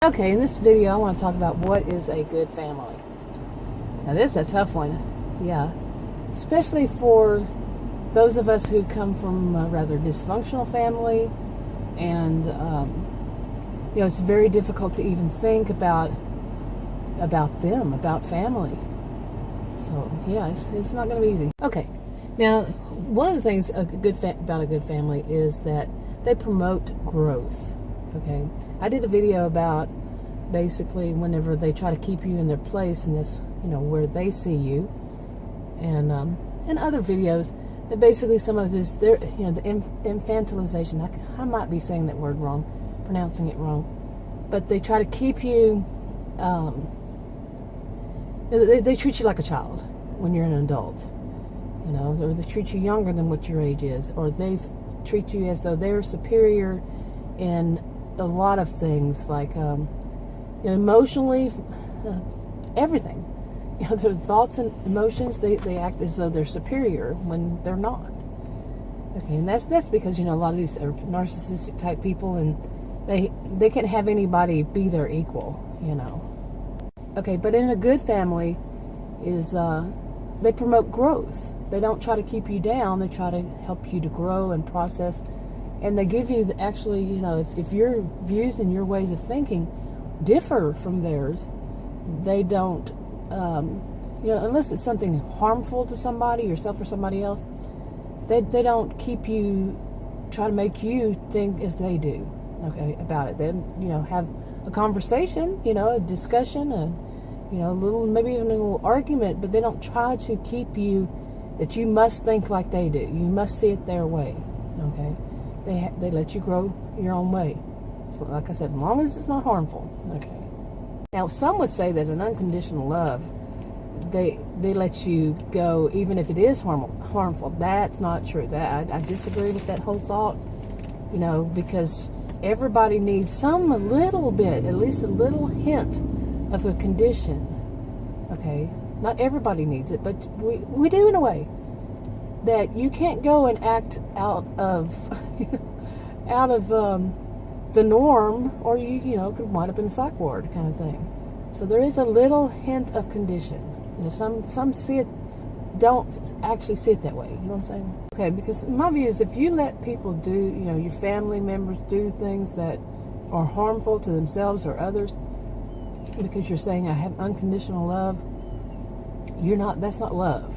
Okay, in this video I want to talk about what is a good family. Now this is a tough one, yeah, especially for those of us who come from a rather dysfunctional family, and you know, it's very difficult to even think about them, about family. So yeah, it's not going to be easy. Okay, now one of the things about a good family is that they promote growth. Okay, I did a video about basically whenever they try to keep you in their place in this, you know, where they see you, and other videos that basically some of it is their, you know, the infantilization. I might be saying that word wrong, pronouncing it wrong, but they try to keep you. They treat you like a child when you're an adult, you know, or they treat you younger than what your age is, or they treat you as though they're superior in a lot of things, like you know, emotionally, everything. You know, their thoughts and emotions, they act as though they're superior when they're not. Okay, and that's because, you know, a lot of these are narcissistic type people, and they can't have anybody be their equal, you know. Okay, but in a good family is they promote growth. They don't try to keep you down. They try to help you to grow and process, and they give you actually, you know, if your views and your ways of thinking differ from theirs, they don't, you know, unless it's something harmful to somebody, yourself or somebody else, they don't keep you, try to make you think as they do, okay, about it. They, you know, have a conversation, you know, a discussion, you know, a little, maybe even a little argument, but they don't try to keep you that you must think like they do. You must see it their way, okay? They let you grow your own way. So like I said, as long as it's not harmful, okay? Now, some would say that an unconditional love, they let you go even if it is harmful. That's not true. I disagree with that whole thought, you know, because everybody needs some, a little bit, at least a little hint of a condition, okay? Not everybody needs it, but we do in a way. That you can't go and act out of the norm, or you know, could wind up in a psych ward kind of thing. So there is a little hint of condition. You know, some see it, don't actually see it that way. You know what I'm saying? Okay, because my view is if you let people do, you know, your family members do things that are harmful to themselves or others, because you're saying I have unconditional love, that's not love.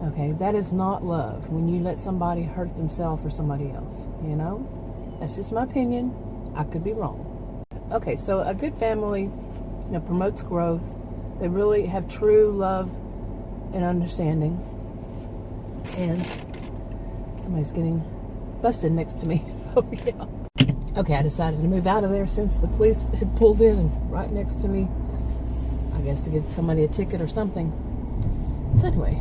Okay, that is not love when you let somebody hurt themselves or somebody else, you know? That's just my opinion. I could be wrong. Okay, so a good family, you know, promotes growth. They really have true love and understanding. And somebody's getting busted next to me, so yeah. Okay, I decided to move out of there since the police had pulled in and right next to me, I guess to give somebody a ticket or something. So anyway,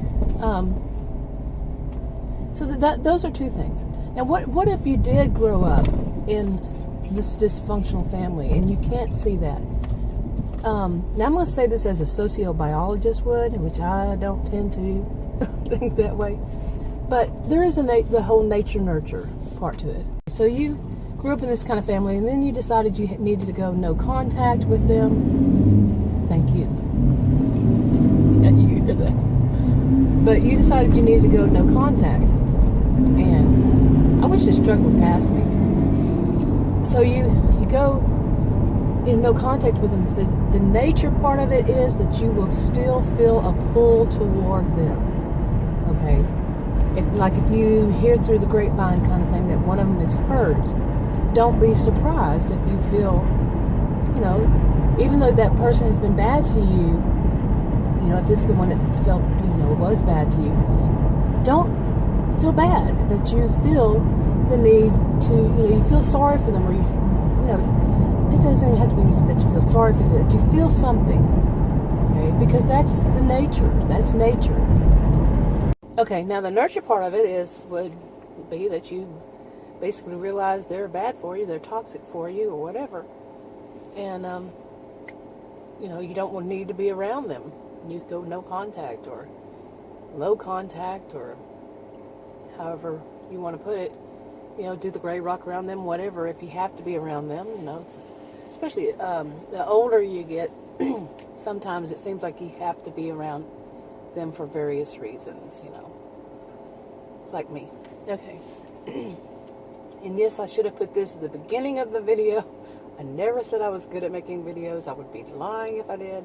so those are two things. Now, what if you did grow up in this dysfunctional family and you can't see that? Now, I'm going to say this as a sociobiologist would, which I don't tend to think that way. But there is the whole nature-nurture part to it. So you grew up in this kind of family, and then you decided you needed to go no contact with them. Thank you. Yeah, you hear that. But you decided you needed to go no contact. And I wish this truck would pass me. So you go in no contact with them. The nature part of it is that you will still feel a pull toward them. Okay? If you hear through the grapevine kind of thing that one of them is hurt, don't be surprised if you feel, you know, even though that person has been bad to you, you know, if it's the one that felt, you know, was bad to you, don't feel bad that you feel the need to, you know, you feel sorry for them, or you know, it doesn't have to be that you feel sorry for them, that you feel something, okay, because that's the nature, that's nature. Okay, now the nurture part of it would be that you basically realize they're bad for you, they're toxic for you, or whatever, and you know, you don't need to be around them. You go no contact or low contact, or however you want to put it. You know, do the gray rock around them, whatever. If you have to be around them, you know, it's especially the older you get, sometimes it seems like you have to be around them for various reasons, you know, like me. Okay. And yes, I should have put this at the beginning of the video. I never said I was good at making videos. I would be lying if I did.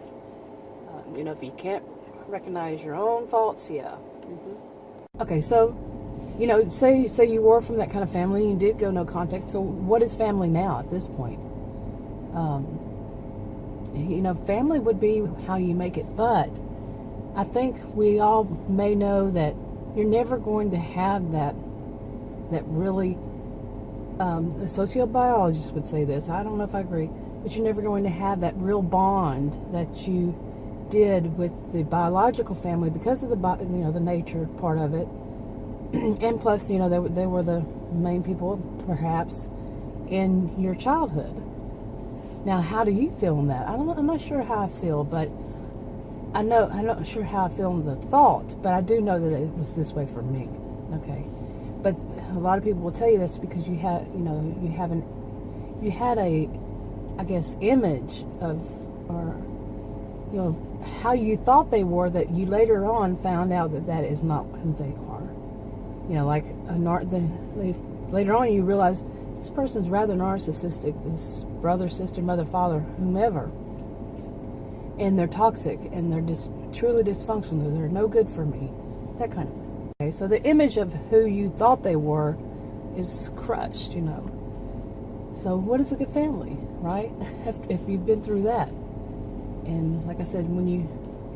You know, if you can't recognize your own faults, yeah. Okay, so, you know, say you were from that kind of family and you did go no contact. So what is family now at this point? You know, family would be how you make it, but I think we all may know that you're never going to have that really, the sociobiologists would say this, I don't know if I agree, but you're never going to have that real bond that you did with the biological family because of the, you know, the nature part of it. And plus, you know, they were the main people, perhaps, in your childhood. Now, how do you feel in that? I'm not sure how I feel, but I'm not sure how I feel in the thought, but I do know that it was this way for me. Okay, but a lot of people will tell you that's because you had a, I guess, image of, or, you know, how you thought they were that you later on found out that is not who they are. You know, like later on you realize this person's rather narcissistic, this brother, sister, mother, father, whomever. And they're toxic, and they're just truly dysfunctional. They're no good for me. That kind of thing. Okay, so the image of who you thought they were is crushed, you know. So what is a good family, right? If you've been through that. And like I said, when you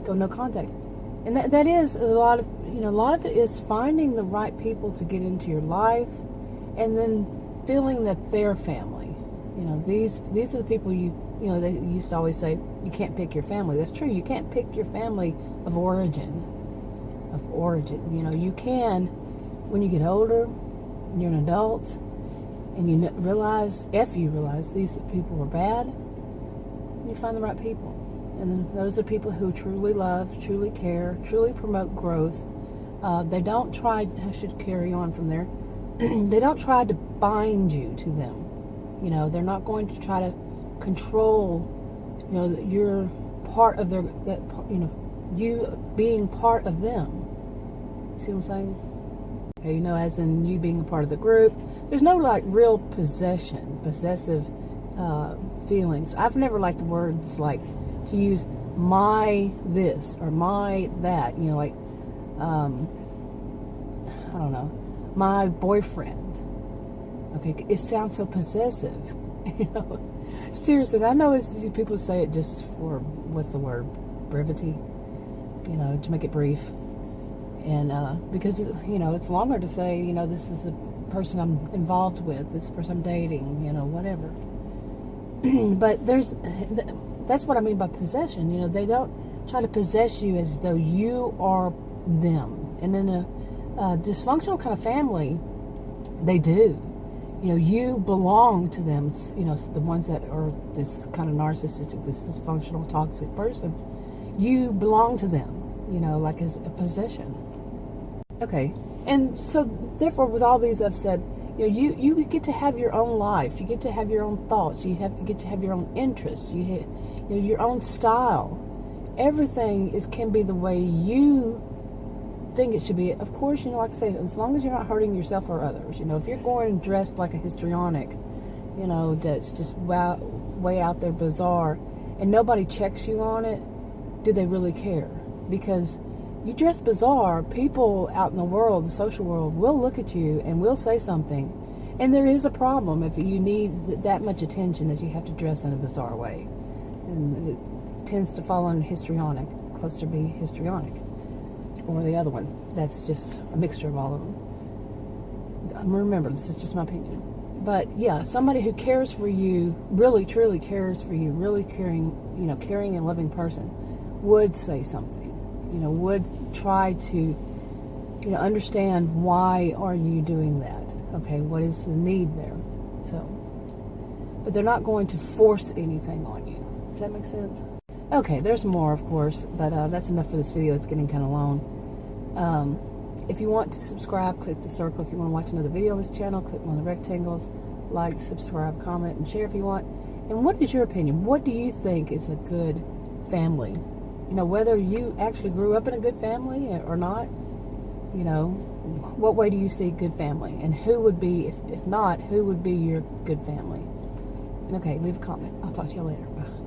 go no contact. And that is a lot of, you know, a lot of it is finding the right people to get into your life, and then feeling that they're family. You know, these are the people you know, they used to always say, you can't pick your family. That's true. You can't pick your family of origin. You know, you can when you get older, and you're an adult, and you realize these people are bad, you find the right people. And those are people who truly love, truly care, truly promote growth. They don't try, I should carry on from there, they don't try to bind you to them. You know, they're not going to try to control, you know, that you're part of you know, you being part of them. See what I'm saying? Okay, you know, as in you being a part of the group. There's no, like, real possessive feelings. I've never liked the words, like, to use my this or my that, you know, like, I don't know, my boyfriend. Okay, it sounds so possessive, you know. Seriously, I know it's easy, people say it just for, what's the word, brevity, you know, to make it brief. And because, you know, it's longer to say, you know, this is the person I'm involved with, this person I'm dating, you know, whatever. But that's what I mean by possession. You know, they don't try to possess you as though you are them. And in a dysfunctional kind of family, they do. You know, you belong to them. You know, the ones that are this kind of narcissistic, this dysfunctional, toxic person, you belong to them, you know, like as a possession. Okay, and so therefore, with all these I've said, you know, you get to have your own life. You get to have your own thoughts. You get to have your own interests. You know, your own style. Everything can be the way you think it should be. Of course, you know, like I say, as long as you're not hurting yourself or others. You know, if you're going dressed like a histrionic, you know, that's just way out there bizarre, and nobody checks you on it, do they really care? Because you dress bizarre, people out in the world, the social world, will look at you and will say something. And there is a problem if you need that much attention that you have to dress in a bizarre way. And it tends to fall under histrionic, cluster B histrionic. Or the other one. That's just a mixture of all of them. Remember, this is just my opinion. But yeah, somebody who cares for you, really truly cares for you, really caring and loving person, would say something. You know, would try to, you know, understand why are you doing that? Okay, what is the need there? So, but they're not going to force anything on you. Does that make sense? Okay, there's more, of course, but that's enough for this video. It's getting kind of long. If you want to subscribe, click the circle. If you want to watch another video on this channel, click one of the rectangles. Like, subscribe, comment, and share if you want. And what is your opinion? What do you think is a good family? You know, whether you actually grew up in a good family or not, you know, what way do you see good family? And who would be, if not, who would be your good family? Okay, leave a comment. I'll talk to you later.